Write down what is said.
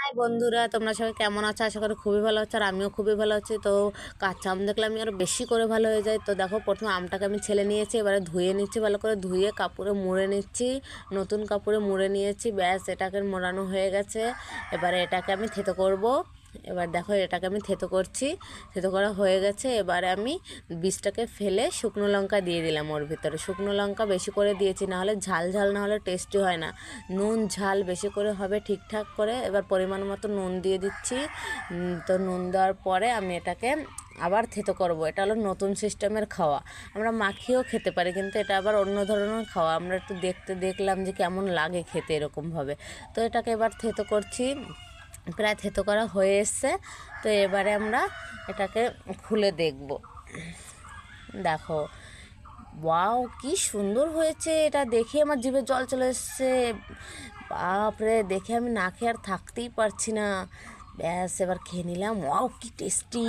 High বন্ধুরা, তোমরা সবাই কেমন আছো? আশা করি খুবই ভালো আছো, আর আমিও খুবই ভালো আছি। তো কাঁচা আম দেখলে আমি আরও বেশি করে ভালো হয়ে যায়। তো দেখো, প্রথমে আমটাকে আমি ছেলে নিয়েছি, এবারে ধুয়ে নিচ্ছি, ভালো করে ধুয়ে কাপড়ে মুড়ে নিচ্ছি। নতুন কাপড়ে মুড়ে নিয়েছি, ব্যাস এটাকে মোড়ানো হয়ে গেছে। এবারে এটাকে আমি থেতো করব। এবার দেখো, এটাকে আমি থেতো করছি, থেতো করা হয়ে গেছে। এবারে আমি বীজটাকে ফেলে শুকনো লঙ্কা দিয়ে দিলাম ওর ভিতরে। শুকনো লঙ্কা বেশি করে দিয়েছি, নাহলে ঝাল ঝাল না হলে টেস্টি হয় না। নুন ঝাল বেশি করে হবে ঠিকঠাক করে। এবার পরিমাণ মতো নুন দিয়ে দিচ্ছি। তো নুন দেওয়ার পরে আমি এটাকে আবার থেতো করব। এটা হলো নতুন সিস্টেমের খাওয়া। আমরা মাখিয়েও খেতে পারি, কিন্তু এটা আবার অন্য ধরনের খাওয়া। আমরা একটু দেখলাম যে কেমন লাগে খেতে এরকমভাবে। তো এটাকে এবার থেতো করছি, প্রায় থেতো করা হয়ে এসছে। তো এবারে আমরা এটাকে খুলে দেখব। দেখো, ওয়াও কি সুন্দর হয়েছে! এটা দেখে আমার জিভে জল চলে এসছে। বাপরে, দেখে আমি না খেয়ে আর থাকতেই পারছি না। ব্যাস, এবার খেয়ে নিলাম। ওয়াও কি টেস্টি!